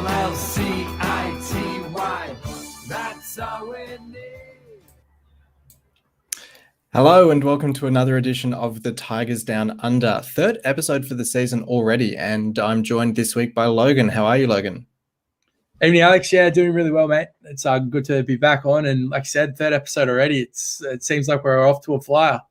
S07E03. That's all we need. Hello and welcome to another edition of the Tigers Down Under, third episode for the season already, and I'm joined this week by Logan. How are you, Logan? Evening, Alex. Yeah, doing really well, mate. It's good to be back on, and like I said, third episode already. It seems like we're off to a flyer.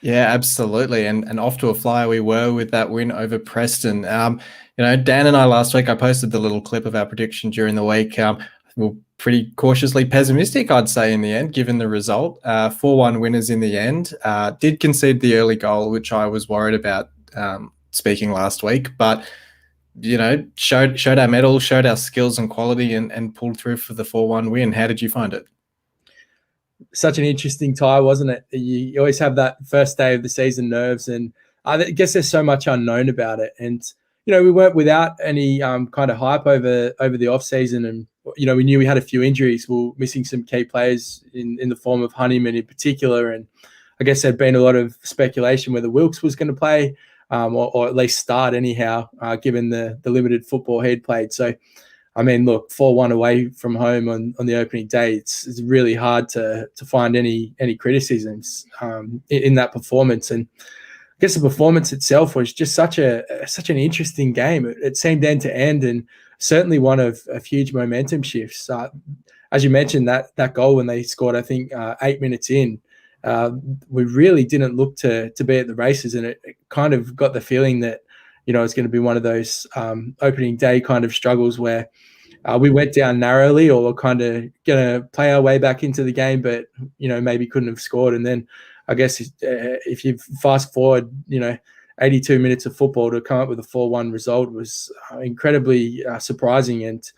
Yeah, absolutely, and off to a flyer we were with that win over Preston. Dan and I last week, I posted the little clip of our prediction during the week. We're pretty cautiously pessimistic, I'd say, in the end, given the result. 4-1 winners in the end. Did concede the early goal, which I was worried about speaking last week, but showed our mettle, showed our skills and quality, and pulled through for the 4-1 win. How did you find it? Such an interesting tie, wasn't it? You always have that first day of the season nerves, and I guess there's so much unknown about it. And we weren't without any kind of hype over the off season, and we knew we had a few injuries. We were missing some key players in the form of Honeyman in particular, and I guess there'd been a lot of speculation whether Wilkes was going to play or at least start anyhow, given the limited football he'd played. So, I mean, look, 4-1 away from home on the opening day, it's really hard to find any criticisms in that performance. And I guess the performance itself was just such an interesting game. It seemed end to end, and certainly one of huge momentum shifts. As you mentioned, that goal when they scored, I think 8 minutes in, we really didn't look to be at the races, and it kind of got the feeling that it's going to be one of those opening day kind of struggles where we went down narrowly, or we're kind of going to play our way back into the game, but maybe couldn't have scored. And then I guess if you fast forward 82 minutes of football, to come up with a 4-1 result was incredibly surprising, and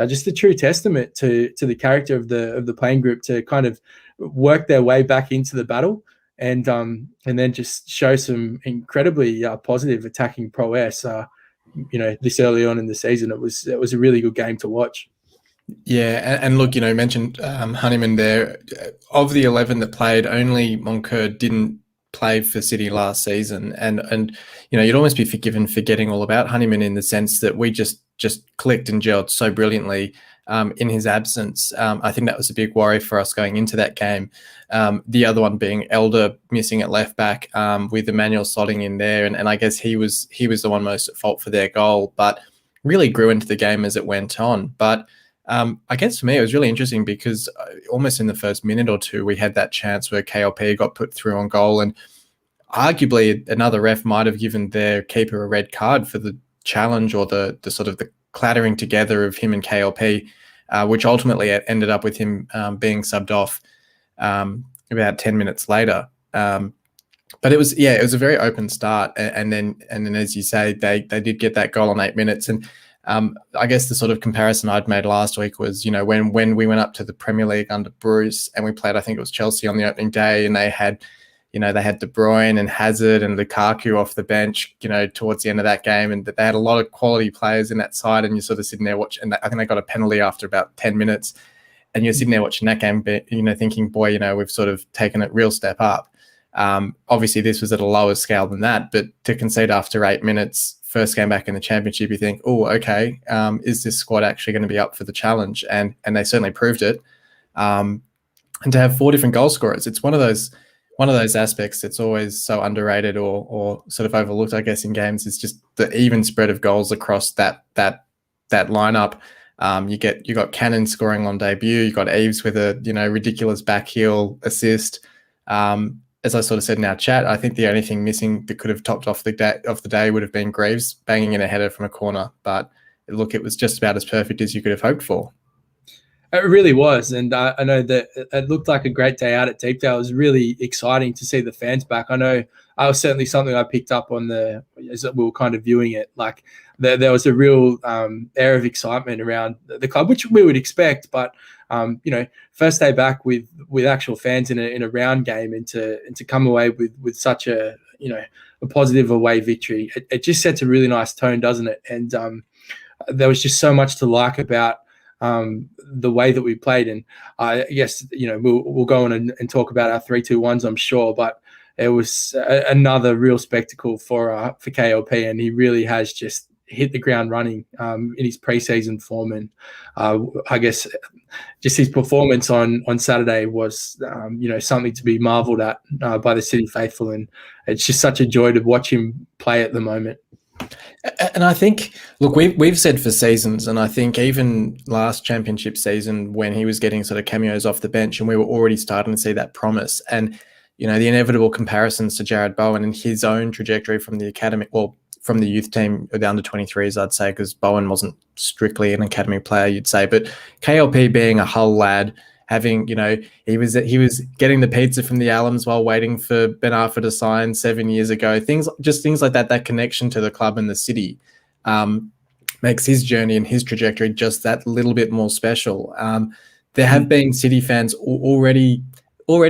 just a true testament to the character of the playing group to kind of work their way back into the battle, and then just show some incredibly positive attacking prowess. This early on in the season, it was a really good game to watch. Yeah, and look, you mentioned Honeyman there. Of the 11 that played, only Moncur didn't play for City last season, and you'd almost be forgiven for getting all about Honeyman in the sense that we just clicked and gelled so brilliantly in his absence. I think that was a big worry for us going into that game. The other one being Elder missing at left back, with Emmanuel slotting in there, and I guess he was the one most at fault for their goal, but really grew into the game as it went on. But I guess for me, it was really interesting because almost in the first minute or two, we had that chance where KLP got put through on goal, and arguably another ref might have given their keeper a red card for the challenge, or the sort of the clattering together of him and KLP, which ultimately ended up with him being subbed off about 10 minutes later. But it was a very open start, and then as you say, they did get that goal on 8 minutes. And I guess the sort of comparison I'd made last week was, when we went up to the Premier League under Bruce and we played, I think it was Chelsea on the opening day, and they had De Bruyne and Hazard and Lukaku off the bench, towards the end of that game, and they had a lot of quality players in that side, and you're sort of sitting there watching, and I think they got a penalty after about 10 minutes, and you're sitting there watching that game, thinking, boy, we've sort of taken a real step up. Obviously this was at a lower scale than that, but to concede after 8 minutes, first game back in the championship, you think, oh, okay, is this squad actually going to be up for the challenge? And they certainly proved it. And to have 4 different goal scorers, it's one of those aspects that's always so underrated or sort of overlooked, I guess, in games. Is just the even spread of goals across that lineup. You got Cannon scoring on debut. You got Eves with a ridiculous back heel assist. As I sort of said in our chat, I think the only thing missing that could have topped off the day would have been Greaves banging in a header from a corner. But look, it was just about as perfect as you could have hoped for. It really was, and I know that it looked like a great day out at Deepdale. It was really exciting to see the fans back. I know I was certainly something I picked up on as we were kind of viewing it. Like there was a real air of excitement around the club, which we would expect. But first day back with actual fans in a round game, and to come away with such a positive away victory, it just sets a really nice tone, doesn't it? And there was just so much to like about the way that we played. And I guess, we'll go on and talk about our 3-2-1s, I'm sure, but it was another real spectacle for KLP, and he really has just hit the ground running in his preseason form. And I guess just his performance on Saturday was, something to be marveled at by the City faithful. And it's just such a joy to watch him play at the moment. And I think, look, we've said for seasons, and I think even last championship season when he was getting sort of cameos off the bench and we were already starting to see that promise and, the inevitable comparisons to Jared Bowen and his own trajectory from the academy, from the youth team, the under-23s, I'd say, because Bowen wasn't strictly an academy player, you'd say. But KLP being a Hull lad, having, he was getting the pizza from the Allams while waiting for Ben Arfa to sign 7 years ago. Things like that connection to the club and the city makes his journey and his trajectory just that little bit more special. There have been City fans already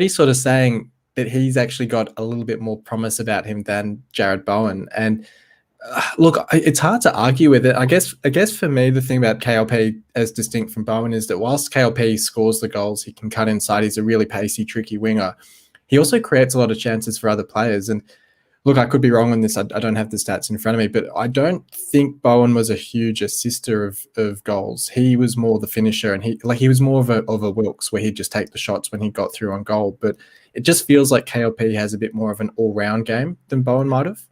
sort of saying that he's actually got a little bit more promise about him than Jared Bowen. And look, it's hard to argue with it. I guess for me, the thing about KLP as distinct from Bowen is that whilst KLP scores the goals, he can cut inside, he's a really pacey, tricky winger. He also creates a lot of chances for other players. And look, I could be wrong on this. I don't have the stats in front of me, but I don't think Bowen was a huge assister of goals. He was more the finisher, and he was more of a Wilkes, where he'd just take the shots when he got through on goal. But it just feels like KLP has a bit more of an all-round game than Bowen might have.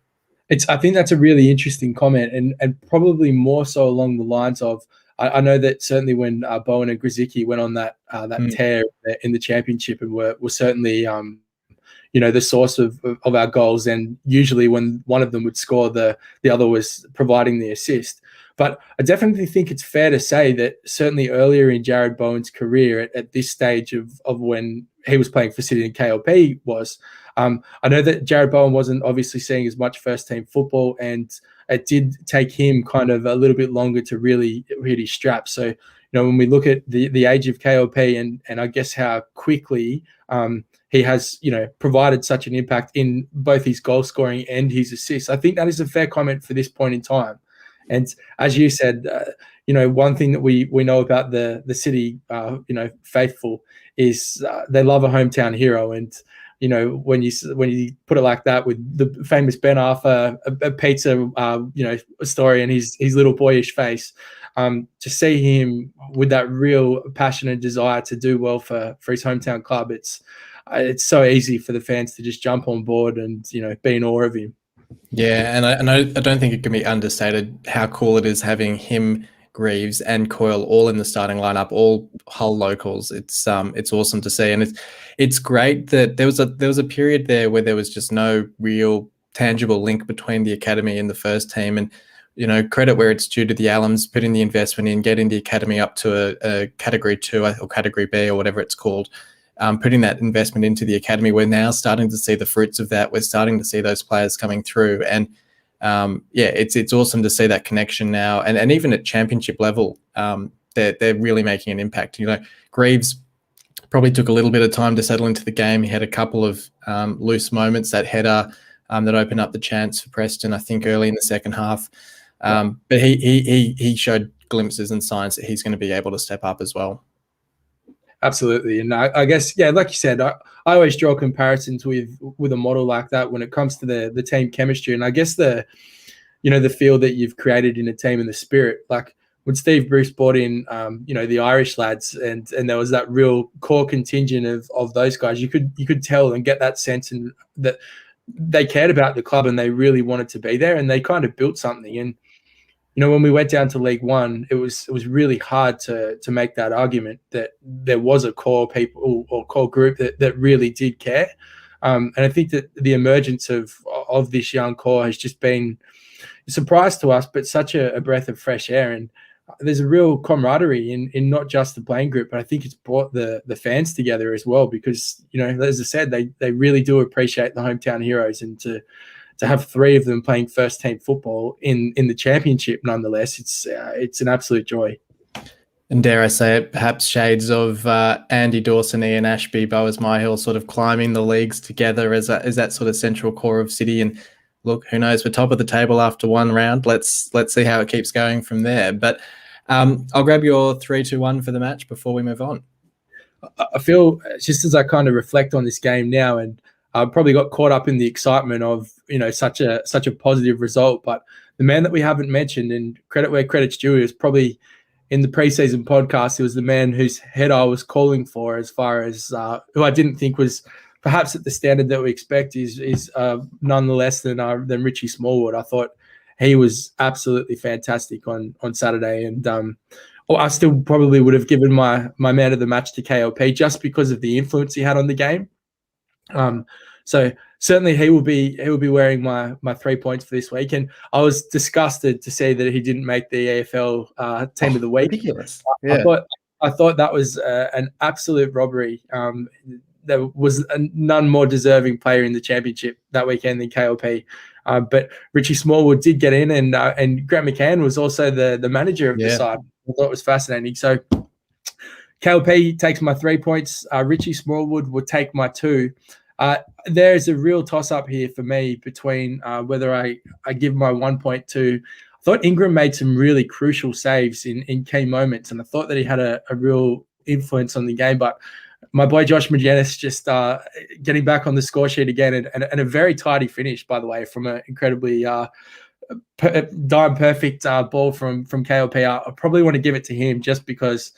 I think that's a really interesting comment, and probably more so along the lines of, I know that certainly when Bowen and Grzycki went on that tear in the championship and were certainly the source of our goals, and usually when one of them would score, the other was providing the assist. But I definitely think it's fair to say that certainly earlier in Jared Bowen's career, at this stage of when he was playing for City and KLP was, I know that Jared Bowen wasn't obviously seeing as much first-team football, and it did take him kind of a little bit longer to really hit his straps. So, when we look at the age of KLP and I guess how quickly he has, provided such an impact in both his goal scoring and his assists, I think that is a fair comment for this point in time. And as you said, one thing that we know about the City, faithful is they love a hometown hero. And, when you put it like that, with the famous Ben Arfa a pizza, story and his little boyish face, to see him with that real passion and desire to do well for his hometown club, it's so easy for the fans to just jump on board and, be in awe of him. Yeah, and I don't think it can be understated how cool it is having him, Greaves, and Coyle all in the starting lineup, all Hull locals. It's awesome to see, and it's great that there was a period there where there was just no real tangible link between the academy and the first team. And credit where it's due to the Allams putting the investment in, getting the academy up to a Category 2 or Category B or whatever it's called. Putting that investment into the academy, we're now starting to see the fruits of that. We're starting to see those players coming through, and it's awesome to see that connection now. And even at championship level, they're really making an impact. Greaves probably took a little bit of time to settle into the game. He had a couple of loose moments, that header that opened up the chance for Preston, I think, early in the second half. But he showed glimpses and signs that he's going to be able to step up as well. Absolutely. And I guess, like you said, I always draw comparisons with a model like that when it comes to the team chemistry. And I guess the feel that you've created in a team and the spirit, like when Steve Bruce brought in, the Irish lads and there was that real core contingent of those guys, you could tell and get that sense and that they cared about the club and they really wanted to be there, and they kind of built something. And, when we went down to League One, it was really hard to make that argument that there was a core people or core group that really did care. And I think that the emergence of this young core has just been a surprise to us, but such a breath of fresh air. And there's a real camaraderie in not just the playing group, but I think it's brought the fans together as well, because, as I said, they really do appreciate the hometown heroes, and to have three of them playing first team football in the championship, nonetheless, it's an absolute joy. And dare I say it, perhaps shades of Andy Dawson, Ian Ashby, Boas Myhill sort of climbing the leagues together as that sort of central core of City. And look, who knows, we're top of the table after one round. Let's see how it keeps going from there. But I'll grab your 3-2-1 for the match before we move on. I feel, just as I kind of reflect on this game now, and I probably got caught up in the excitement of, such a positive result, but the man that we haven't mentioned, and credit where credit's due, is probably in the preseason podcast, he was the man whose head I was calling for, as far as who I didn't think was perhaps at the standard that we expect, is none less than Richie Smallwood. I thought he was absolutely fantastic on Saturday, and I still probably would have given my man of the match to KLP just because of the influence he had on the game. So certainly he will be wearing my 3 points for this week. And I was disgusted to see that he didn't make the AFL team of the week. Ridiculous. Yeah. I thought that was an absolute robbery. There was none more deserving player in the championship that weekend than KLP. But Richie Smallwood did get in, and Grant McCann was also the manager of the side. I thought it was fascinating. So KLP takes my 3 points. Richie Smallwood would take my 2. There's a real toss-up here for me between whether I give my 1 point to. I thought Ingram made some really crucial saves in key moments, and I thought that he had a real influence on the game. But my boy Josh Magennis just getting back on the score sheet again, and a very tidy finish, by the way, from an incredibly dime perfect ball from KLP. I probably want to give it to him just because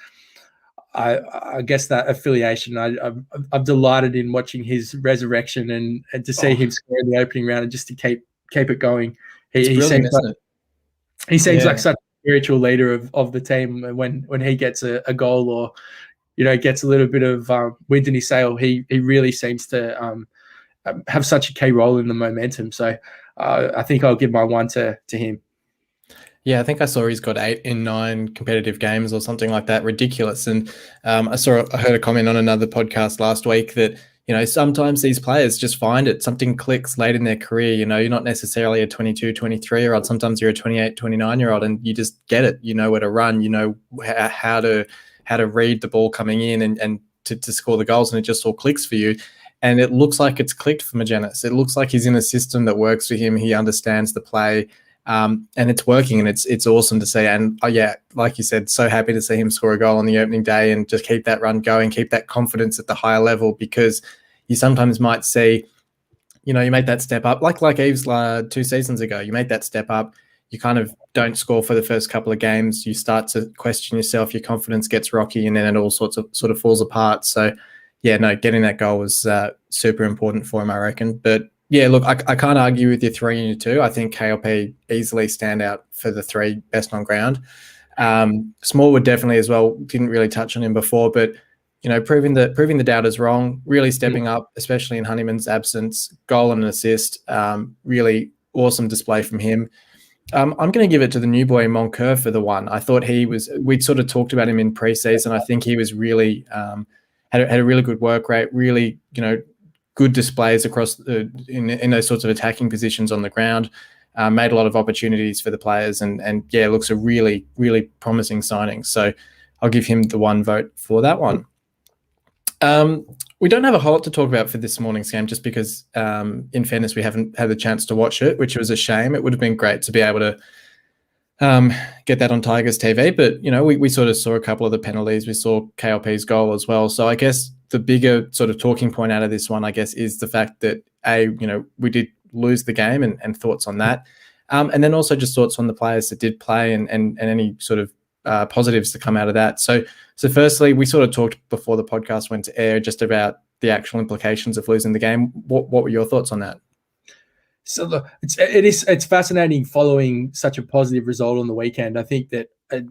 I guess that affiliation. I'm delighted in watching his resurrection and to see him score in the opening round and just to keep it going. He seems like such a spiritual leader of the team. When he gets a goal or gets a little bit of wind in his sail, he really seems to have such a key role in the momentum. So I think I'll give my 1 to him. Yeah, I think I saw he's got 8 in 9 competitive games or something like that. Ridiculous. And I heard a comment on another podcast last week that, sometimes these players just find it. Something clicks late in their career. You're not necessarily a 22, 23-year-old. Sometimes you're a 28, 29-year-old and you just get it. You know where to run. You know how to read the ball coming in and to score the goals, and it just all clicks for you. And it looks like it's clicked for Magennis. It looks like he's in a system that works for him. He understands the play. And it's working, and it's awesome to see. And like you said, so happy to see him score a goal on the opening day and just keep that run going, keep that confidence at the higher level, because you sometimes might see, you make that step up, like Eves 2 seasons ago. You make that step up, you kind of don't score for the first couple of games, you start to question yourself, your confidence gets rocky, and then it all sort of falls apart. So, getting that goal was super important for him, I reckon. But yeah, look, I can't argue with your 3 and your 2. I think KLP easily stand out for the 3 best on ground. Smallwood definitely as well. Didn't really touch on him before, but proving the doubters wrong. Really stepping up, especially in Honeyman's absence. Goal and an assist. Really awesome display from him. I'm going to give it to the new boy Moncur for the 1. I thought we'd sort of talked about him in preseason. I think he was really had a really good work rate. Really, good displays across in those sorts of attacking positions on the ground, made a lot of opportunities for the players, and looks a really, really promising signing. So I'll give him the 1 vote for that one. We don't have a whole lot to talk about for this morning's game, just because, in fairness, we haven't had the chance to watch it, which was a shame. It would have been great to be able to get that on Tigers TV, but we sort of saw a couple of the penalties. We saw KLP's goal as well. So I guess the bigger sort of talking point out of this one, I guess, is the fact that we did lose the game, and thoughts on that, and then also just thoughts on the players that did play and any sort of positives to come out of that. So firstly, we sort of talked before the podcast went to air just about the actual implications of losing the game. What were your thoughts on that? So look, it's fascinating following such a positive result on the weekend. I think that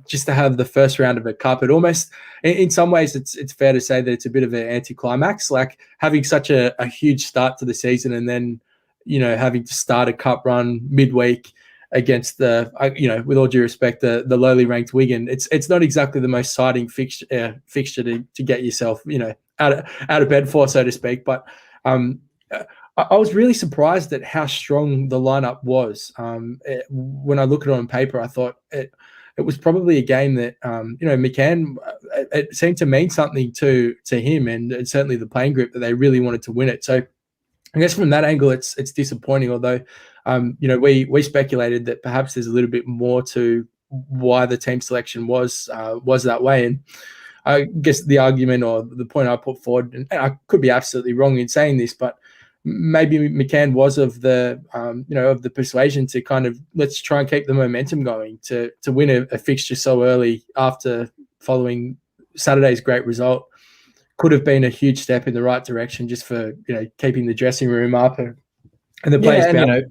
just to have the first round of a cup, it almost, in some ways, it's fair to say that it's a bit of an anticlimax, like having such a huge start to the season and then, having to start a cup run midweek against with all due respect, the lowly ranked Wigan. It's not exactly the most exciting fixture to get yourself, out of bed for, so to speak. But I was really surprised at how strong the lineup was. When I look at it on paper, I thought it was probably a game that, McCann, it seemed to mean something to him and certainly the playing group, that they really wanted to win it. So I guess from that angle, it's disappointing, although, we speculated that perhaps there's a little bit more to why the team selection was that way. And I guess the argument or the point I put forward, and I could be absolutely wrong in saying this, but maybe McCann was of the of the persuasion to kind of let's try and keep the momentum going to win a fixture so early after following Saturday's great result could have been a huge step in the right direction just for keeping the dressing room up and the players.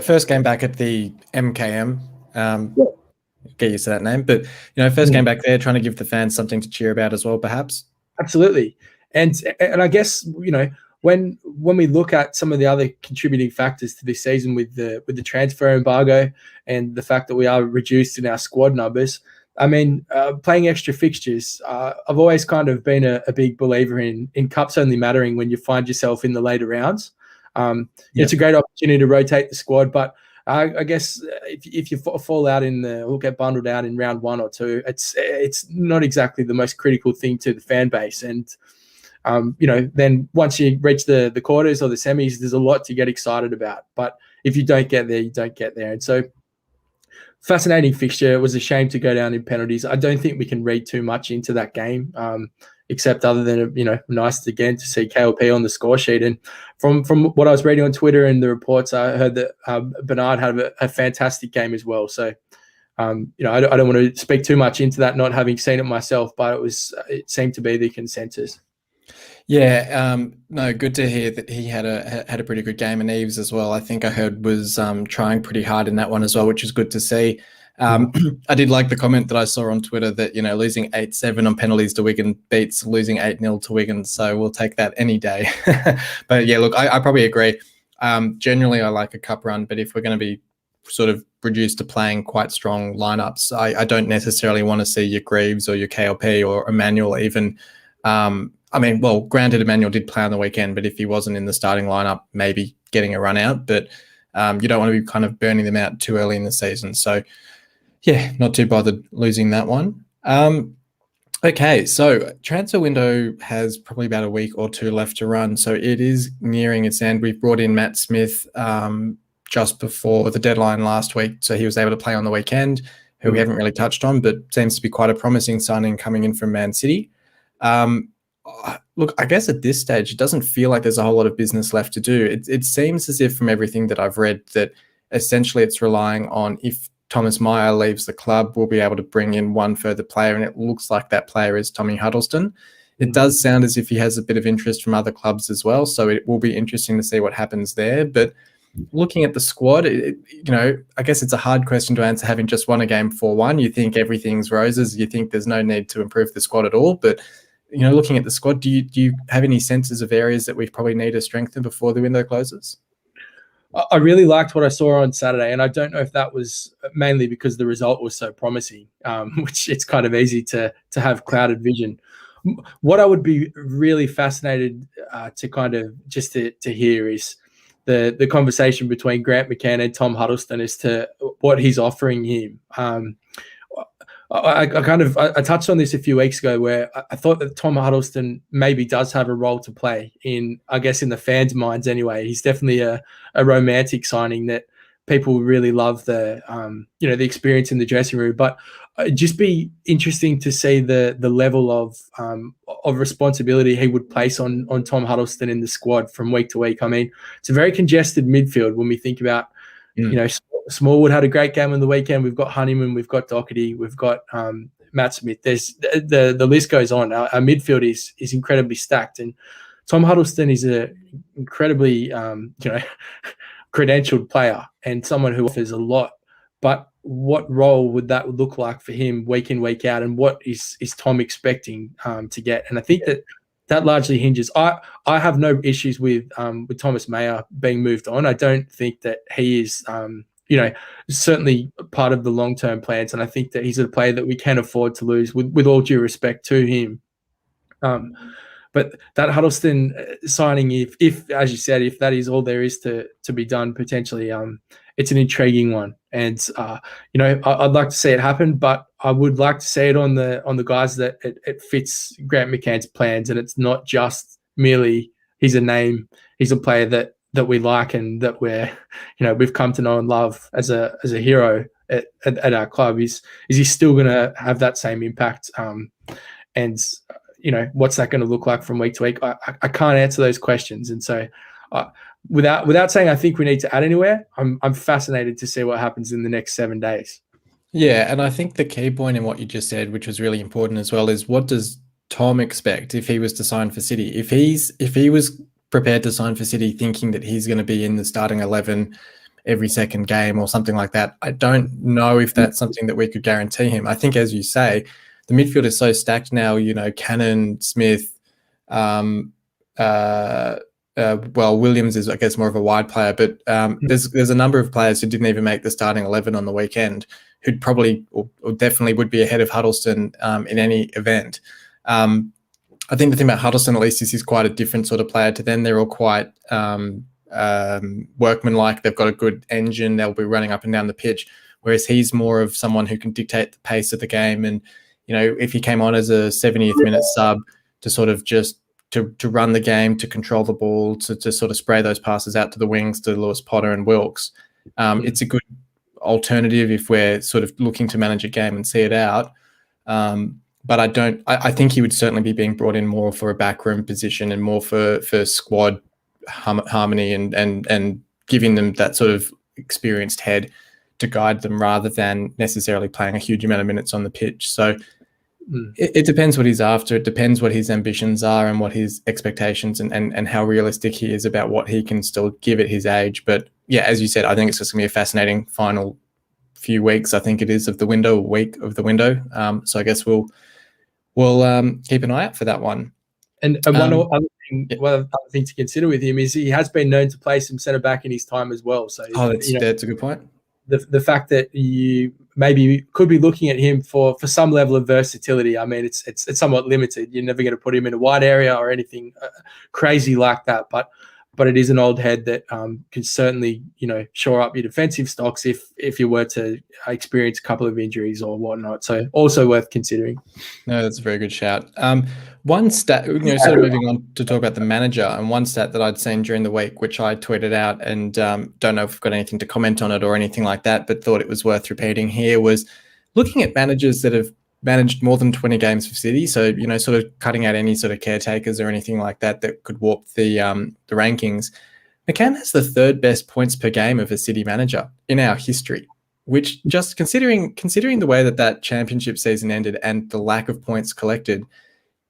First game back at the MKM. Get used to that name, but first game back there, trying to give the fans something to cheer about as well, perhaps. Absolutely, and I guess when we look at some of the other contributing factors to this season with the transfer embargo and the fact that we are reduced in our squad numbers, I mean, playing extra fixtures, I've always kind of been a big believer in cups only mattering when you find yourself in the later rounds. It's a great opportunity to rotate the squad, but I guess if you fall out or get bundled out in round 1 or 2, it's not exactly the most critical thing to the fan base. And then once you reach the quarters or the semis, there's a lot to get excited about. But if you don't get there, you don't get there. And so, fascinating fixture. It was a shame to go down in penalties. I don't think we can read too much into that game, except other than nice again to see KLP on the score sheet. And from what I was reading on Twitter and the reports, I heard that Bernard had a fantastic game as well. So I don't want to speak too much into that, not having seen it myself, but it seemed to be the consensus. Yeah, no, good to hear that he had a pretty good game, and Eves as well. I think I heard was trying pretty hard in that one as well, which is good to see. I did like the comment that I saw on Twitter that losing 8-7 on penalties to Wigan beats losing 8-0 to Wigan, so we'll take that any day. But yeah, look, I probably agree. Generally, I like a cup run, but if we're going to be sort of reduced to playing quite strong lineups, I don't necessarily want to see your Greaves or your KLP or Emmanuel even. I mean, well, granted, Emmanuel did play on the weekend, but if he wasn't in the starting lineup, maybe getting a run out. But you don't want to be kind of burning them out too early in the season. So, yeah, not too bothered losing that one. Okay, so transfer window has probably about a week or two left to run. So it is nearing its end. We've brought in Matt Smith just before the deadline last week. So he was able to play on the weekend, who we haven't really touched on, but seems to be quite a promising signing coming in from Man City. Look, I guess at this stage, it doesn't feel like there's a whole lot of business left to do. It seems as if from everything that I've read that essentially it's relying on if Thomas Meyer leaves the club, we'll be able to bring in one further player, and it looks like that player is Tommy Huddleston. It does sound as if he has a bit of interest from other clubs as well, so it will be interesting to see what happens there. But looking at the squad, I guess it's a hard question to answer having just won a game 4-1. You think everything's roses. You think there's no need to improve the squad at all, but looking at the squad, do you have any senses of areas that we probably need to strengthen before the window closes? I really liked what I saw on Saturday, and I don't know if that was mainly because the result was so promising, which it's kind of easy to have clouded vision. What I would be really fascinated to kind of just to hear is the conversation between Grant McCann and Tom Huddleston as to what he's offering him. I touched on this a few weeks ago where I thought that Tom Huddleston maybe does have a role to play in the fans' minds anyway. He's definitely a romantic signing that people really love the experience in the dressing room. But it'd just be interesting to see the level of responsibility he would place on Tom Huddleston in the squad from week to week. I mean, it's a very congested midfield when we think about, Smallwood had a great game on the weekend. We've got Honeyman, we've got Doherty, we've got Matt Smith. There's the list goes on. Our midfield is incredibly stacked, and Tom Huddleston is an incredibly credentialed player and someone who offers a lot. But what role would that look like for him week in, week out, and what is Tom expecting to get? And I think that largely hinges. I have no issues with Thomas Meyer being moved on. I don't think that he is certainly part of the long-term plans, and I think that he's a player that we can afford to lose with all due respect to him. But that Huddleston signing, if as you said, if that is all there is to be done, potentially, it's an intriguing one. And I'd like to see it happen, but I would like to see it on the guys that it fits Grant McCann's plans, and it's not just merely he's a name, he's a player that we like and that we've come to know and love as a hero at our club. Is he still going to have that same impact? And what's that going to look like from week to week? I can't answer those questions, and so Without saying I think we need to add anywhere, I'm fascinated to see what happens in the next 7 days. Yeah, and I think the key point in what you just said, which was really important as well, is what does Tom expect if he was to sign for City? If he was prepared to sign for City thinking that he's going to be in the starting 11 every second game or something like that, I don't know if that's something that we could guarantee him. I think, as you say, the midfield is so stacked now, Cannon, Smith, well, Williams is, I guess, more of a wide player, but there's a number of players who didn't even make the starting 11 on the weekend who'd probably or definitely would be ahead of Huddleston in any event. I think the thing about Huddleston, at least, is he's quite a different sort of player to them. They're all quite workmanlike. They've got a good engine. They'll be running up and down the pitch, whereas he's more of someone who can dictate the pace of the game. And, if he came on as a 70th minute sub to sort of just to run the game, to control the ball, to sort of spray those passes out to the wings to Lewis Potter and Wilkes, it's a good alternative if we're sort of looking to manage a game and see it out. But I think he would certainly be being brought in more for a backroom position and more for squad harmony and giving them that sort of experienced head to guide them rather than necessarily playing a huge amount of minutes on the pitch. So it depends what he's after. It depends what his ambitions are and what his expectations and how realistic he is about what he can still give at his age. But yeah, as you said, I think it's just going to be a fascinating final few weeks. I think it is of the window, week of the window. So I guess we'll keep an eye out for that one. And one other thing to consider with him is he has been known to play some centre back in his time as well. So that's a good point. The fact that you maybe could be looking at him for some level of versatility. I mean, it's somewhat limited. You're never going to put him in a wide area or anything crazy like that. But it is an old head that can certainly shore up your defensive stocks if you were to experience a couple of injuries or whatnot. So also worth considering. No, that's a very good shout. One stat, sort of moving on to talk about the manager, and one stat that I'd seen during the week, which I tweeted out, and don't know if I've got anything to comment on it or anything like that, but thought it was worth repeating here, was looking at managers that have managed more than 20 games for City. So, sort of cutting out any sort of caretakers or anything like that could warp the rankings. McCann has the third best points per game of a City manager in our history, which, just considering the way that championship season ended and the lack of points collected,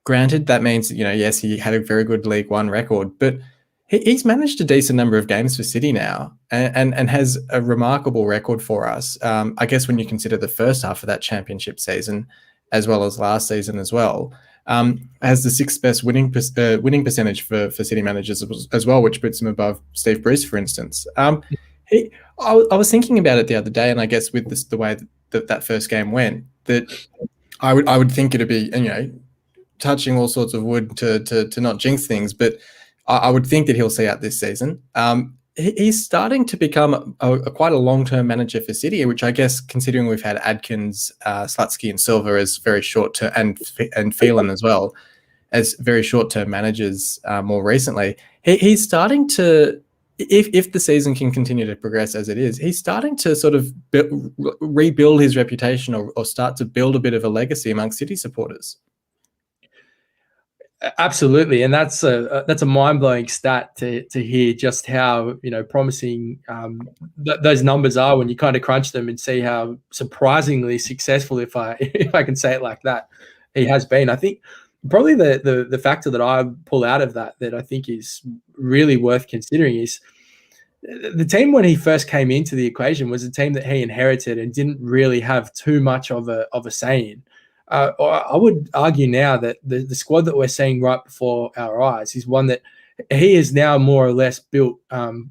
granted, that means, yes, he had a very good League One record, but he's managed a decent number of games for City now and has a remarkable record for us. I guess when you consider the first half of that championship season, as well as last season as well, has the sixth best winning percentage for City managers as well, which puts him above Steve Bruce, for instance. I was thinking about it the other day, and I guess with the way that first game went, that I would think it'd be, touching all sorts of wood to not jinx things, but I would think that he'll see out this season. He's starting to become quite a long-term manager for City, which I guess, considering we've had Adkins, Slutsky and Silva as very short-term, and Phelan as well, as very short-term managers more recently, he's starting to, if the season can continue to progress as it is, he's starting to sort of rebuild his reputation or start to build a bit of a legacy amongst City supporters. Absolutely, and that's a mind-blowing stat to hear just how promising those numbers are when you kind of crunch them and see how surprisingly successful, if I can say it like that, he has been. I think probably the factor that I pull out of that I think is really worth considering is the team when he first came into the equation was a team that he inherited and didn't really have too much of a say in. I would argue now that the squad that we're seeing right before our eyes is one that he is now more or less built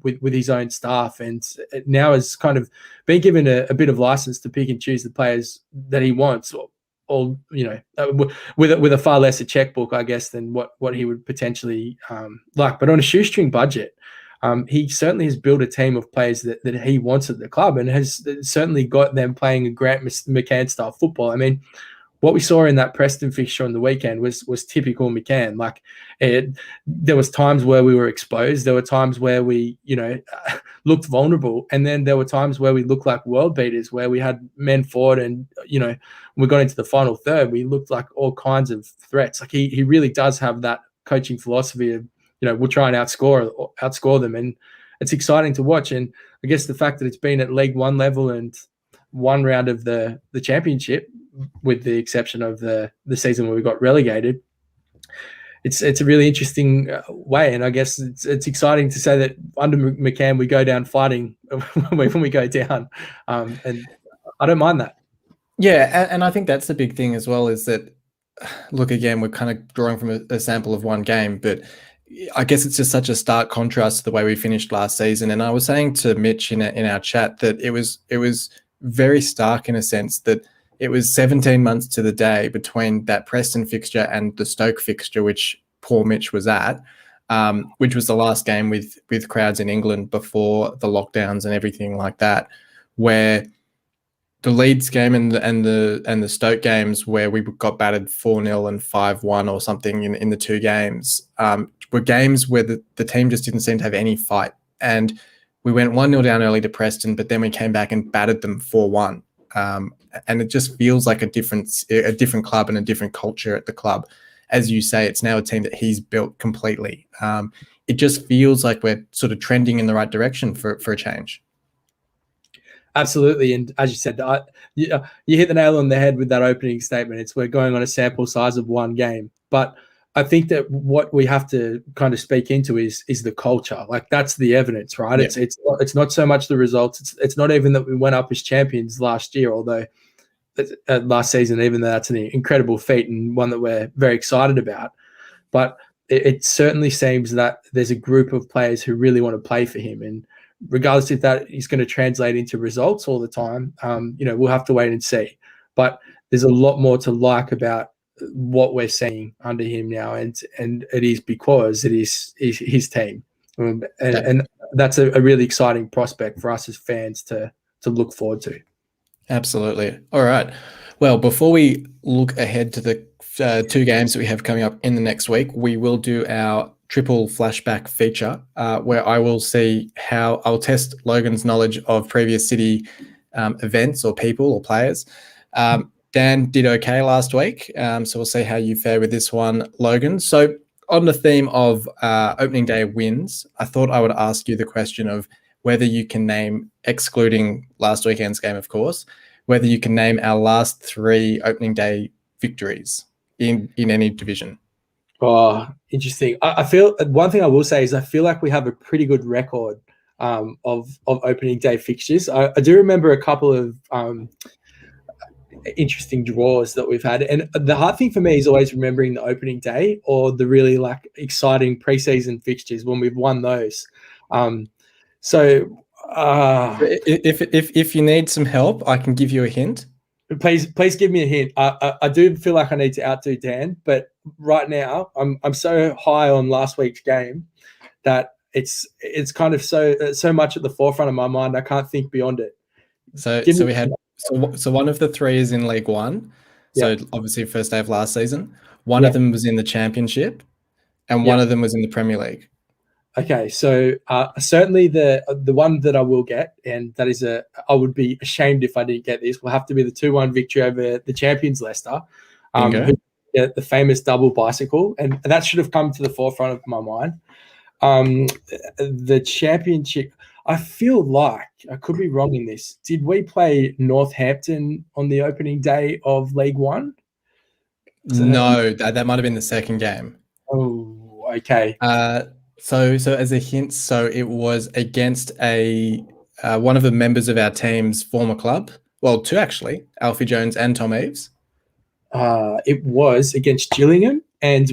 with his own staff, and now has kind of been given a bit of license to pick and choose the players that he wants, or with a far lesser checkbook, I guess, than what he would potentially like. But on a shoestring budget, he certainly has built a team of players that he wants at the club, and has certainly got them playing a Grant McCann style football. I mean, what we saw in that Preston fixture on the weekend was typical McCann. Like, there was times where we were exposed. There were times where we, looked vulnerable. And then there were times where we looked like world beaters, where we had men forward and, when we got into the final third, we looked like all kinds of threats. Like, he really does have that coaching philosophy of, we'll try and outscore them, and it's exciting to watch. And I guess the fact that it's been at League One level and one round of the championship, with the exception of the season where we got relegated, it's a really interesting way. And I guess it's exciting to say that under McCann we go down fighting when we go down, and I don't mind that. Yeah, and I think that's the big thing as well, is that, look, again, we're kind of drawing from a sample of one game, but I guess it's just such a stark contrast to the way we finished last season. And I was saying to Mitch in our chat that it was very stark in a sense that it was 17 months to the day between that Preston fixture and the Stoke fixture, which poor Mitch was at, which was the last game with crowds in England before the lockdowns and everything like that, where the Leeds game and the Stoke games where we got battered 4-0 and 5-1 or something in the two games were games where the team just didn't seem to have any fight. And we went 1-0 down early to Preston, but then we came back and battered them 4-1. And it just feels like a different club and a different culture at the club. As you say, it's now a team that he's built completely. It just feels like we're sort of trending in the right direction for a change. Absolutely. And as you said, you hit the nail on the head with that opening statement. We're going on a sample size of one game. But I think that what we have to kind of speak into is the culture. Like, that's the evidence, right? Yeah. It's not so much the results. It's not even that we went up as champions last year, although last season, even though that's an incredible feat and one that we're very excited about. But it certainly seems that there's a group of players who really want to play for him. And regardless if that is going to translate into results all the time, we'll have to wait and see. But there's a lot more to like about what we're seeing under him now, and it is because it is his team, and that's a really exciting prospect for us as fans to look forward to. Absolutely. All right. Well, before we look ahead to the two games that we have coming up in the next week, we will do our triple flashback feature, where I will see how I'll test Logan's knowledge of previous City events or people or players. Dan did okay last week, so we'll see how you fare with this one, Logan. So on the theme of opening day wins, I thought I would ask you the question of whether you can name, excluding last weekend's game, of course, whether you can name our last three opening day victories in any division. Oh, interesting. I feel one thing I will say is I feel like we have a pretty good record of opening day fixtures. I do remember a couple of interesting draws that we've had, and the hard thing for me is always remembering the opening day or the really exciting preseason fixtures when we've won those. If you need some help, I can give you a hint. Please give me a hint. I do feel like I need to outdo Dan, but right now I'm so high on last week's game that it's kind of so much at the forefront of my mind I can't think beyond it. So one of the three is in League One. So obviously first day of last season. One of them was in the Championship, and one of them was in the Premier League. Okay, so certainly the one that I will get, and that is I would be ashamed if I didn't get this, will have to be the 2-1 victory over the champions Leicester, the famous double bicycle, and that should have come to the forefront of my mind. The Championship, I feel like, I could be wrong in this, did we play Northampton on the opening day of League One? No, that might have been the second game. Oh, okay. So as a hint, so it was against one of the members of our team's former club. Well, two actually, Alfie Jones and Tom Eaves. It was against Gillingham, and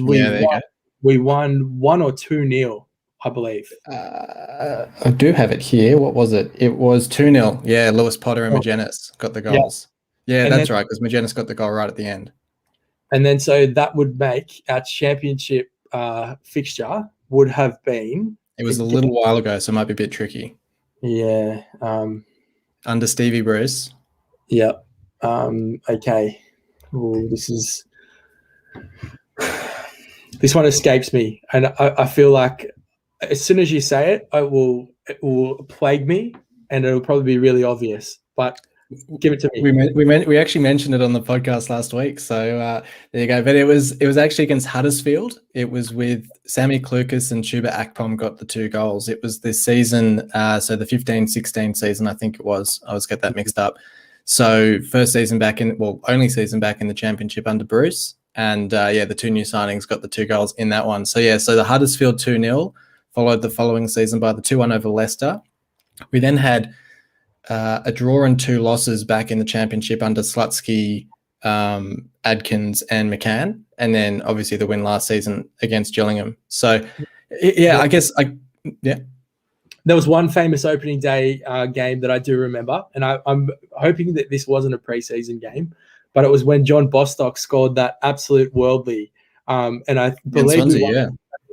we won 1 or 2-0, I believe. I do have it here. What was it? It was 2-0. Yeah, Lewis Potter and Magennis got the goals. Yeah, that's right, because Magennis got the goal right at the end. And then so that would make our Championship fixture would have been... It was a little while ago, so it might be a bit tricky. Yeah. Under Stevie Bruce. Yep. Okay. Ooh, this one escapes me, and I feel like as soon as you say it, it will plague me, and it'll probably be really obvious. But Give it to me. We actually mentioned it on the podcast last week. So there you go. But it was actually against Huddersfield. It was with Sammy Klukas and Chuba Akpom got the 2 goals. It was this season, so the 15-16 season, I think it was. I always get that mixed up. So only season back in the championship under Bruce. And the 2 new signings got the 2 goals in that one. So so the Huddersfield 2-0 followed the following season by the 2-1 over Leicester. We then had a draw and 2 losses back in the championship under Slutsky, Adkins and McCann. And then obviously the win last season against Gillingham. So I guess There was one famous opening day game that I do remember, and I'm hoping that this wasn't a preseason game, but it was when John Bostock scored that absolute worldly, and I believe Swansea,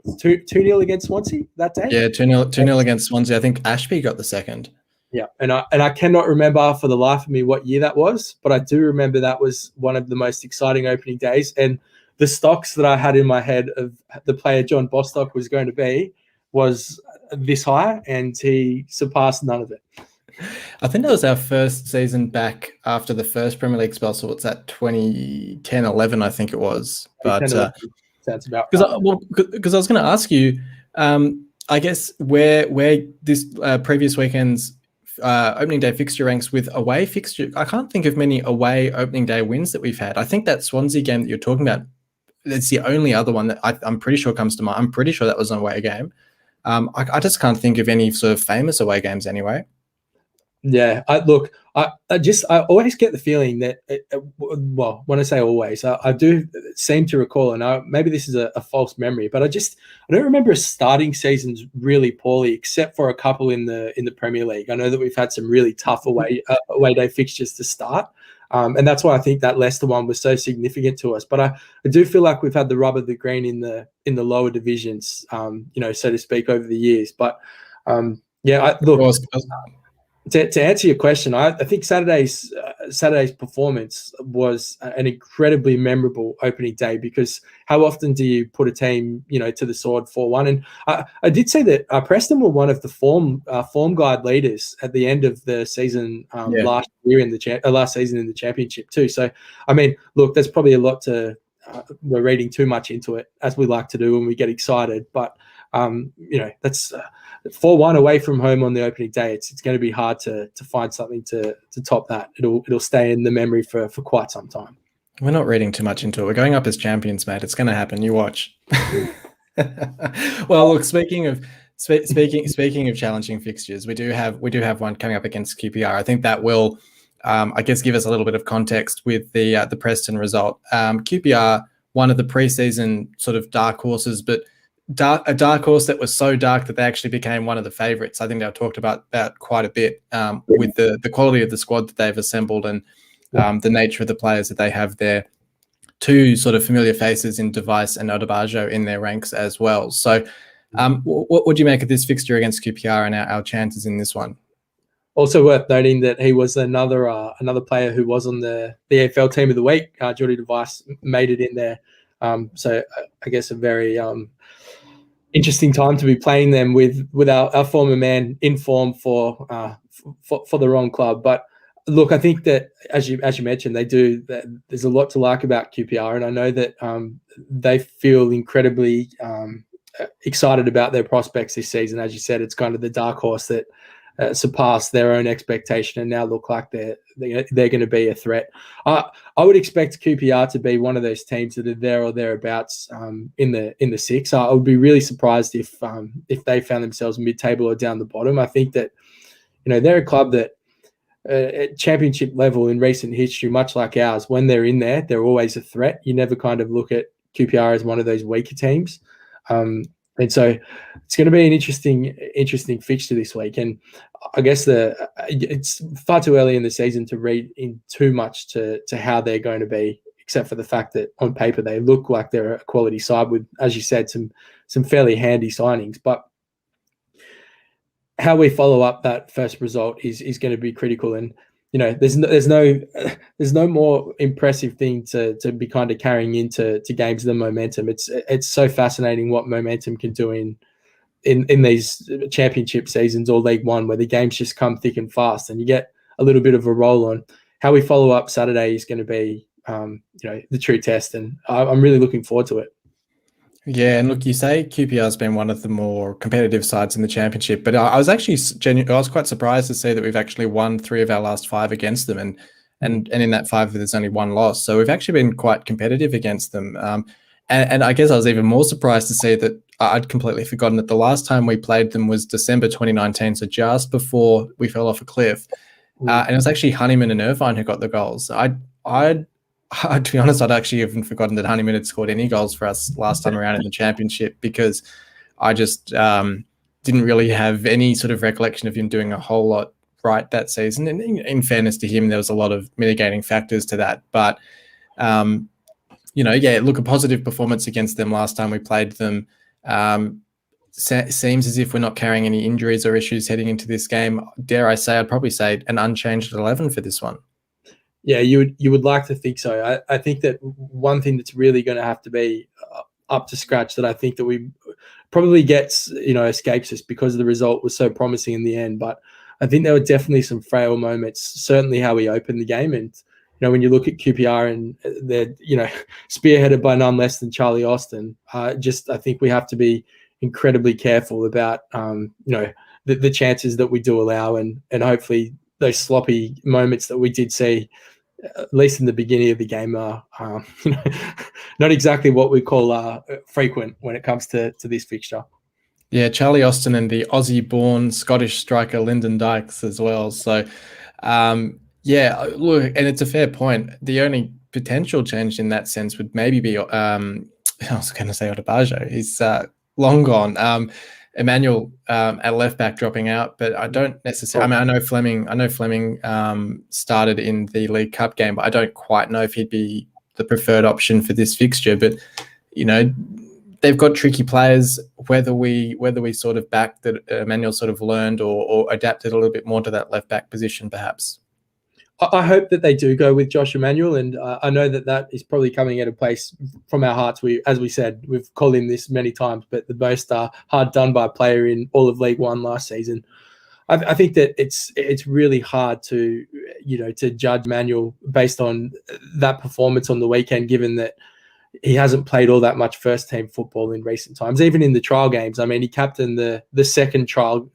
2-0 against Swansea that day. Yeah, 2-0 against Swansea. I think Ashby got the second. Yeah, and I cannot remember for the life of me what year that was, but I do remember that was one of the most exciting opening days, and the stocks that I had in my head of the player John Bostock was going to be was this high, and he surpassed none of it. I think that was our first season back after the first Premier League spell. So what's that, 2010-11, I think it was. But sounds about because I was going to ask you, I guess where this previous weekend's opening day fixture ranks with away fixture. I can't think of many away opening day wins that we've had. I think that Swansea game that you're talking about, it's the only other one that I'm pretty sure comes to mind. I'm pretty sure that was an away game. I just can't think of any sort of famous away games anyway. Yeah, I always get the feeling that, when I say always, I do seem to recall, and maybe this is a false memory, but I don't remember starting seasons really poorly, except for a couple in the Premier League. I know that we've had some really tough away day fixtures to start, and that's why I think that Leicester one was so significant to us. But I do feel like we've had the rub of the green in the lower divisions, so to speak, over the years. But To answer your question, I think Saturday's performance was an incredibly memorable opening day, because how often do you put a team, to the sword 4-1? And I did say that Preston were one of the form guide leaders at the end of the season last season in the championship too. So, I mean, look, there's probably a lot we're reading too much into it, as we like to do when we get excited, but that's 4-1 away from home on the opening day. It's going to be hard to find something to top that. It'll stay in the memory for quite some time. We're not reading too much into it. We're going up as champions, mate. It's going to happen. You watch. Well, look, speaking of challenging fixtures, we do have one coming up against QPR. I think that will, I guess, give us a little bit of context with the Preston result. QPR, one of the preseason sort of dark horses, but a dark horse that was so dark that they actually became one of the favourites. I think they've talked about that quite a bit with the quality of the squad that they've assembled and the nature of the players that they have there. 2 sort of familiar faces in Device and Odebajo in their ranks as well. So what would you make of this fixture against QPR and our chances in this one? Also worth noting that he was another player who was on the AFL team of the week. Jordy Device made it in there. So I guess a very interesting time to be playing them with our former man in form for the wrong club. But look, I think that as you mentioned, there's a lot to like about QPR, and I know that they feel incredibly excited about their prospects this season. As you said, it's kind of the dark horse that surpassed their own expectation and now look like they're going to be a threat. I would expect QPR to be one of those teams that are there or thereabouts in the 6. I would be really surprised if they found themselves mid-table or down the bottom. I think that they're a club that at championship level in recent history, much like ours, when they're in there, they're always a threat. You never kind of look at QPR as one of those weaker teams. And so it's going to be an interesting fixture this week. And I guess it's far too early in the season to read in too much to how they're going to be, except for the fact that on paper they look like they're a quality side with, as you said, some fairly handy signings. But how we follow up that first result is going to be critical. And there's no more impressive thing to be kind of carrying into games than momentum. It's so fascinating what momentum can do in these championship seasons or League One, where the games just come thick and fast, and you get a little bit of a roll on. How we follow up Saturday is going to be, the true test, and I'm really looking forward to it. Yeah, and look, you say QPR has been one of the more competitive sides in the championship, but I was actually I was quite surprised to see that we've actually won 3 of our last 5 against them, and in that 5 there's only 1 loss, so we've actually been quite competitive against them. And I guess I was even more surprised to see that I'd completely forgotten that the last time we played them was December 2019, so just before we fell off a cliff. And it was actually Honeyman and Irvine who got the goals. To be honest, I'd actually even forgotten that Honeyman had scored any goals for us last time around in the championship, because I just didn't really have any sort of recollection of him doing a whole lot right that season. And in fairness to him, there was a lot of mitigating factors to that. But, look, a positive performance against them last time we played them. Seems as if we're not carrying any injuries or issues heading into this game. Dare I say, I'd probably say an unchanged 11 for this one. Yeah, you would like to think so. I think that one thing that's really going to have to be up to scratch, that I think that we probably escapes us because the result was so promising in the end. But I think there were definitely some frail moments, certainly how we opened the game. And, when you look at QPR and they're, spearheaded by none less than Charlie Austin, I think we have to be incredibly careful about, the chances that we do allow, and hopefully those sloppy moments that we did see, at least in the beginning of the game, are not exactly what we call frequent when it comes to this fixture. Yeah, Charlie Austin and the Aussie-born Scottish striker Lyndon Dykes as well. So, look, and it's a fair point. The only potential change in that sense would maybe be, I was going to say Otabajo. He's long gone. Emmanuel at left back dropping out, but I don't necessarily. I know Fleming started in the League Cup game, but I don't quite know if he'd be the preferred option for this fixture. But they've got tricky players. Whether we sort of back that Emmanuel sort of learned or adapted a little bit more to that left back position, perhaps. I hope that they do go with Josh Emmanuel, and I know that is probably coming at a place from our hearts. As we said, we've called him this many times, but the most hard done by player in all of League One last season. I think that it's really hard to judge Emmanuel based on that performance on the weekend, given that he hasn't played all that much first team football in recent times, even in the trial games. I mean, he captained the second trial,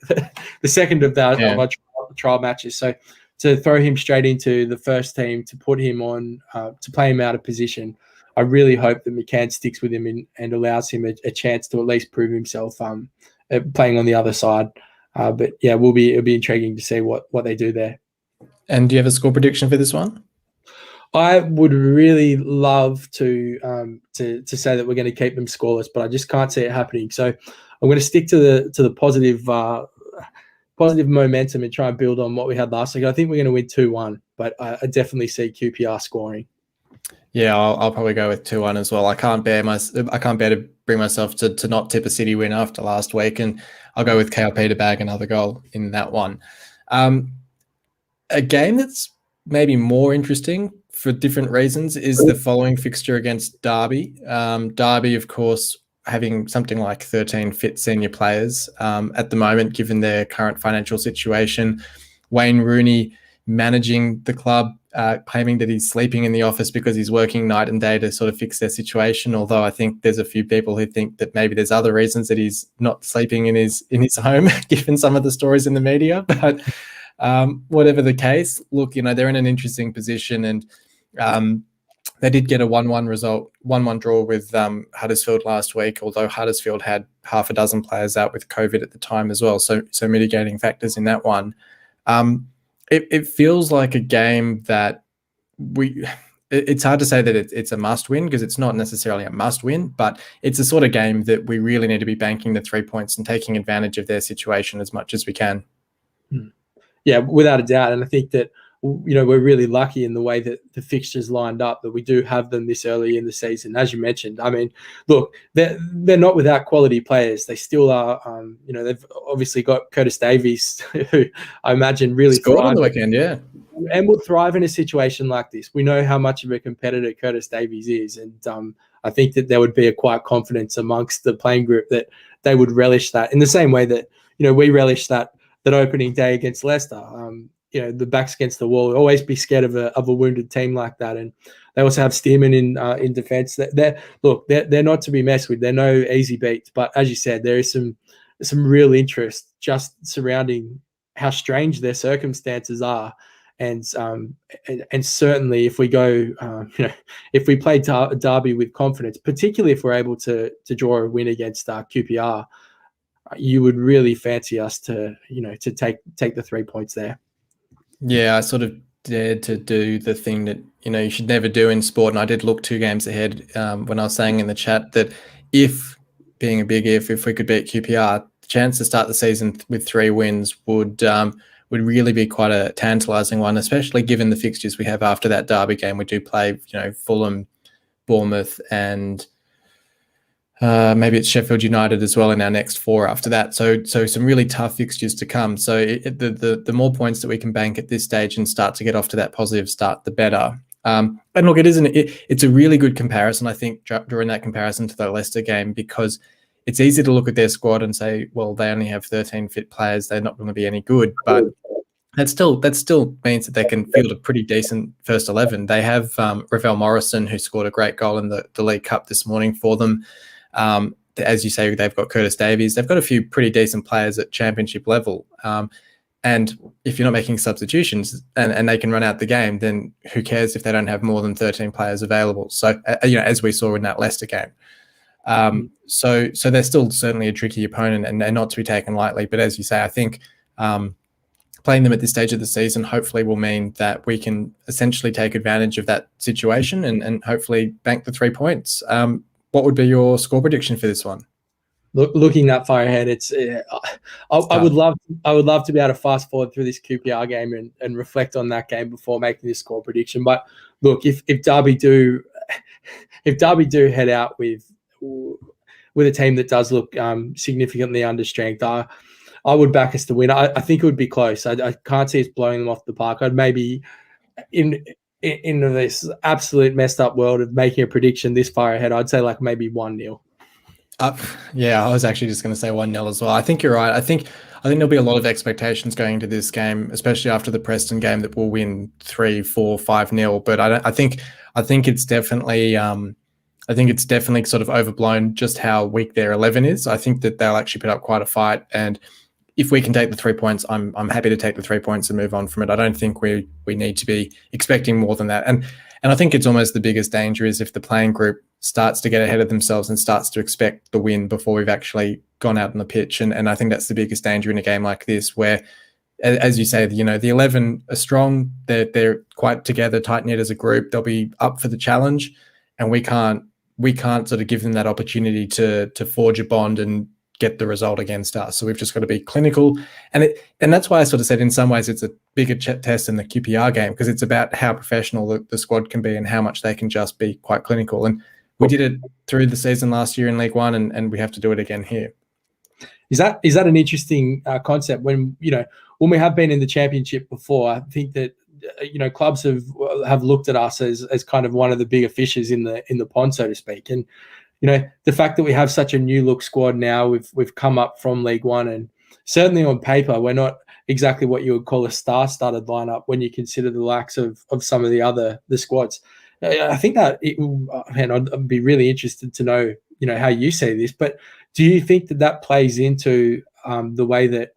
the second of our trial matches. So to throw him straight into the first team, to put him on, to play him out of position, I really hope that McCann sticks with him and allows him a chance to at least prove himself playing on the other side. But yeah, it'll be intriguing to see what they do there. And do you have a score prediction for this one? I would really love to say that we're going to keep them scoreless, but I just can't see it happening. So I'm going to stick to the positive momentum and try and build on what we had last week. I think we're going to win 2-1, but I definitely see QPR scoring. Yeah, I'll probably go with 2-1 as well. I can't bear to bring myself to not tip a City win after last week, and I'll go with KLP to bag another goal in that one. A game that's maybe more interesting for different reasons is the following fixture against Derby. Derby, of course, having something like 13 fit senior players at the moment, given their current financial situation. Wayne Rooney managing the club, claiming that he's sleeping in the office because he's working night and day to sort of fix their situation. Although I think there's a few people who think that maybe there's other reasons that he's not sleeping in his home, given some of the stories in the media. But whatever the case, look, they're in an interesting position, and they did get a 1-1 result, 1-1 draw with Huddersfield last week, although Huddersfield had half a dozen players out with COVID at the time as well, so mitigating factors in that one. It feels like a game that it's hard to say that it's a must-win, because it's not necessarily a must-win, but it's a sort of game that we really need to be banking the 3 points and taking advantage of their situation as much as we can. Yeah, without a doubt, and I think that we're really lucky in the way that the fixtures lined up, that we do have them this early in the season. As you mentioned, I mean, look, they're not without quality players. They still are. They've obviously got Curtis Davies, who I imagine really scored on the weekend, yeah, and will thrive in a situation like this. We know how much of a competitor Curtis Davies is, and I think that there would be a quiet confidence amongst the playing group that they would relish that in the same way that we relish that opening day against Leicester. the backs against the wall. Always be scared of a wounded team like that. And they also have Stearman in defence. They're not to be messed with. They're no easy beats. But as you said, there is some real interest just surrounding how strange their circumstances are. And certainly if we go, if we play Derby with confidence, particularly if we're able to draw a win against QPR, you would really fancy us to take the 3 points there. Yeah, I sort of dared to do the thing that you should never do in sport, and I did look 2 games ahead when I was saying in the chat that if we could beat QPR, the chance to start the season with 3 wins would really be quite a tantalising one, especially given the fixtures we have after that Derby game. We do play, Fulham, Bournemouth, and maybe it's Sheffield United as well in our next 4 after that. So some really tough fixtures to come. So the more points that we can bank at this stage and start to get off to that positive start, the better. And look, it's a really good comparison, I think, drawing that comparison to the Leicester game, because it's easy to look at their squad and say, well, they only have 13 fit players. They're not going to be any good. But that still means that they can field a pretty decent first 11. They have Ravel Morrison, who scored a great goal in the League Cup this morning for them. As you say, they've got Curtis Davies. They've got a few pretty decent players at championship level. And if you're not making substitutions and they can run out the game, then who cares if they don't have more than 13 players available? So, as we saw in that Leicester game. So they're still certainly a tricky opponent, and they're not to be taken lightly. But as you say, I think playing them at this stage of the season hopefully will mean that we can essentially take advantage of that situation and hopefully bank the 3 points. What would be your score prediction for this one? Looking that far ahead, I would love to be able to fast forward through this QPR game and reflect on that game before making this score prediction. But look, if Derby do head out with a team that does look significantly understrength, I would back us to win. I think it would be close. I can't see us blowing them off the park. I'd maybe in this absolute messed up world of making a prediction this far ahead, I'd say like maybe 1-0. Yeah, I was actually just going to say 1-0 as well. I think you're right. I think there'll be a lot of expectations going into this game, especially after the Preston game, that we'll win 3, 4, 5-0. But I think it's definitely sort of overblown just how weak their 11 is. I think that they'll actually put up quite a fight, and if we can take the 3 points, I'm happy to take the 3 points and move on from it. I don't think we need to be expecting more than that. And I think it's almost the biggest danger is if the playing group starts to get ahead of themselves and starts to expect the win before we've actually gone out on the pitch. And I think that's the biggest danger in a game like this, where, as you say, the 11 are strong. They're quite together, tight-knit as a group. They'll be up for the challenge, and we can't sort of give them that opportunity to forge a bond and get the result against us. So we've just got to be clinical. And that's why I sort of said in some ways it's a bigger test in the QPR game, because it's about how professional the squad can be and how much they can just be quite clinical. And we did it through the season last year in League One, and we have to do it again here. Is that an interesting concept? When we have been in the championship before, I think that clubs have looked at us as kind of one of the bigger fishes in the pond, so to speak. And the fact that we have such a new look squad now, we've come up from League One, and certainly on paper we're not exactly what you would call a star-studded lineup when you consider the lacks of some of the squads. I think that I'd be really interested to know how you see this. But do you think that plays into the way that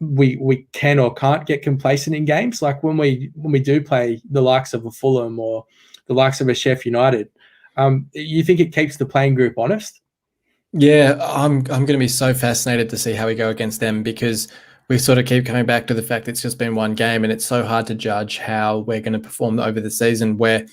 we can or can't get complacent in games? Like when we do play the likes of a Fulham or the likes of a Sheffield United, you think it keeps the playing group honest? Yeah, I'm going to be so fascinated to see how we go against them, because we sort of keep coming back to the fact that it's just been one game, and it's so hard to judge how we're going to perform over the season, where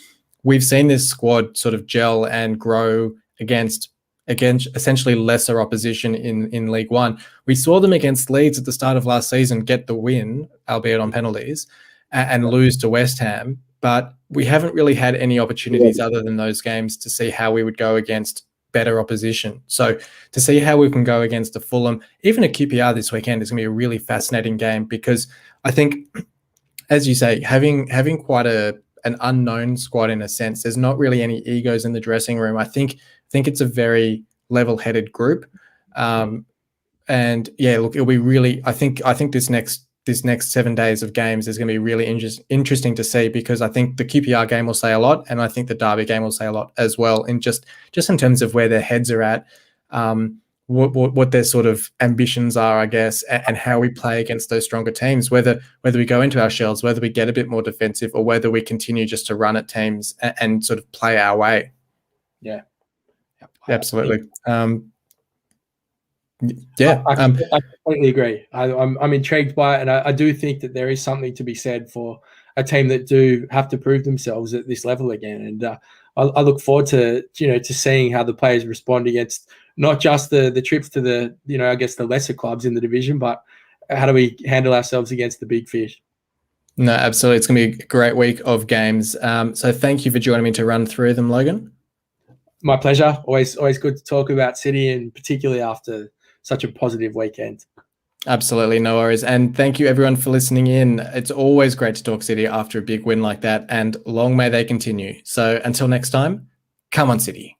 we've seen this squad sort of gel and grow against essentially lesser opposition in League One. We saw them against Leeds at the start of last season get the win, albeit on penalties, and lose to West Ham. But we haven't really had any opportunities other than those games to see how we would go against better opposition. So to see how we can go against a Fulham, even a QPR this weekend, is going to be a really fascinating game, because I think, as you say, having quite an unknown squad in a sense, there's not really any egos in the dressing room. I think it's a very level-headed group. And yeah, look, it'll be really, I think this next this next 7 days of games is going to be really interesting to see, because I think the QPR game will say a lot, and I think the Derby game will say a lot as well, in just in terms of where their heads are at, what their sort of ambitions are, I guess, and how we play against those stronger teams, whether we go into our shells, whether we get a bit more defensive, or whether we continue just to run at teams and sort of play our way. Yeah, absolutely. I completely agree. I'm intrigued by it, and I do think that there is something to be said for a team that do have to prove themselves at this level again. And I look forward to seeing how the players respond against not just the trips to the I guess the lesser clubs in the division, but how do we handle ourselves against the big fish? No, absolutely. It's going to be a great week of games. So thank you for joining me to run through them, Logan. My pleasure. Always good to talk about City, and particularly after such a positive weekend. Absolutely, no worries. And thank you everyone for listening in. It's always great to talk City after a big win like that, and long may they continue. So until next time, come on City.